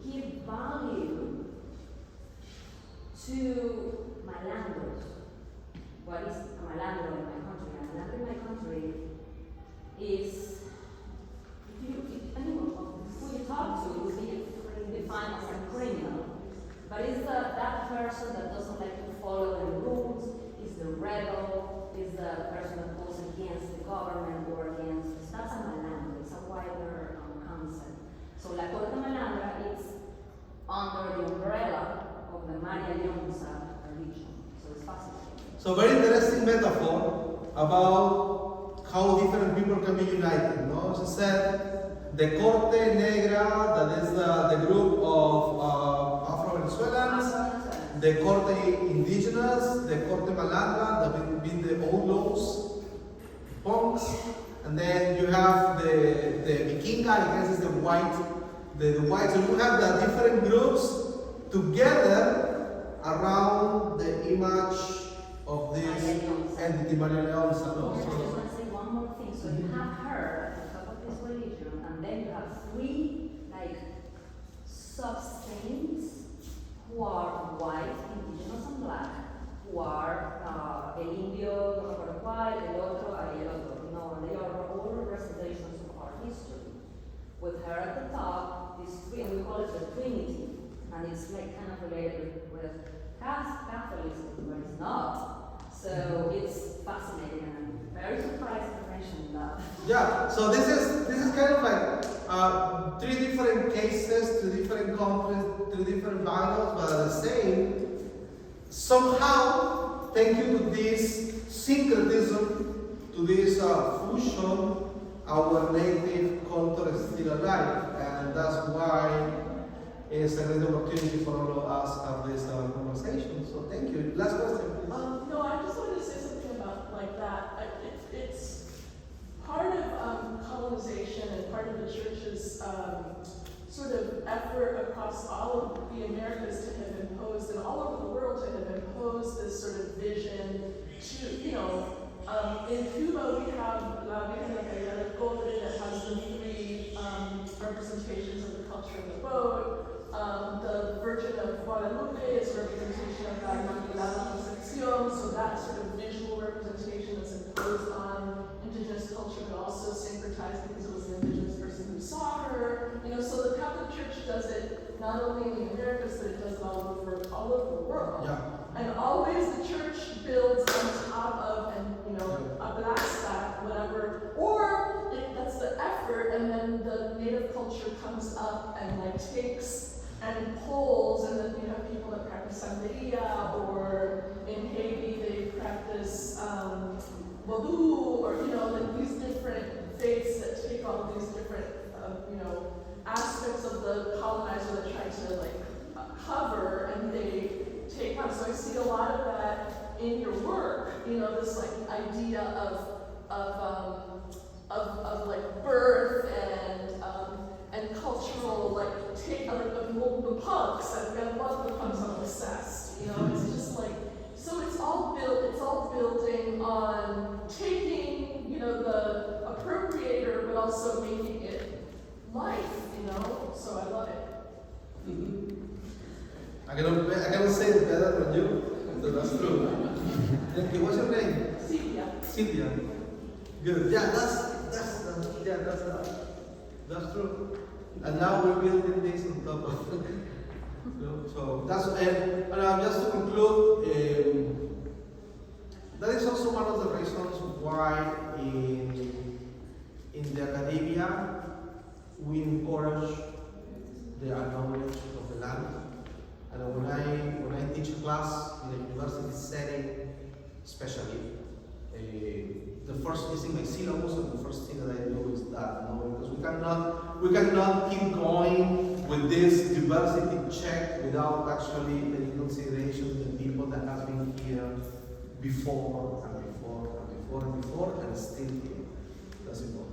give value to malandros. What is a malandro in my country? A malandro in my country is, who you talk to would be defined as a criminal. But it's that person that doesn't like to follow the rules, is the rebel, is the person that goes against the government or against, that's a malandro, it's a wider concept. So La Corte Malandra is under the umbrella of the Maria Leonza religion. So it's fascinating. So very interesting metaphor about how different people can be united. No, she said the Corte Negra, that is the group of the Corte Indigenous, the Corte Malandra, that will be the Olos, punks, and then you have the Vikinga, I guess is the white, the white. So you have the different groups together around the image of this entity, Maria León I Salón. just want to say one more thing. So you have her at the top of this religion, and then you have three like sub-saints who are white, indigenous, and black, who are el indio, Paraguay, el otro, el otro. You know, and they are all representations of our history. With her at the top, these three, and we call it the Trinity, and it's like kind of related with Catholicism, but it's not. So it's fascinating, and I'm very surprised to mention that. Yeah, so this is kind of like three different cases, three different countries, three different battles, but the same. Somehow, thank you to this syncretism, to this fusion, our native culture is still alive, and that's why it's a great opportunity for all of us to have this conversation. So thank you. Last question, please. No, I just wanted to say something about like that. It's part of colonization and part of the church's sort of effort across all of the Americas to have imposed, and all over the world to have imposed this sort of vision to, you know, in Cuba we have La Virgen de Caridad del Cobre that has the three representations of the culture of the boat. The Virgin of Guadalupe is a representation of La Inmaculada Concepcion, so that sort of visual representation is imposed on indigenous culture, but also syncretized because it was an indigenous person who saw her. You know, so the Catholic Church does it not only in the Americas, but it does it all over the world. Yeah. And always the church builds on top of, and you know, a black stack, whatever, or that's the effort, and then the native culture comes up and like takes and pulls, and then you have people that practice Santeria, or in Haiti they practice Vodou, or you know, like these different faiths that take all of these different, you know, aspects of the colonizer that try to like hover, and they take on. So I see a lot of that in your work. You know, this like idea of like birth and cultural like take like the punks. I love the punks. I'm obsessed. You know, it's just like, so it's all building on taking, you know, the appropriator, but also making it life. You know, so I love it. I cannot say it better than you, so that's true. Thank you. What's your name? Cynthia. Cynthia. Good. Yeah, that's true. And now we're building this on top of it. So that's and just to conclude, that is also one of the reasons why in the academia we encourage the knowledge of the land. And when I teach a class in a university setting, especially, the first is in my syllabus, and the first thing that I do is that, because we cannot keep going with this diversity check without actually taking consideration the people that have been here before and still here. That's important.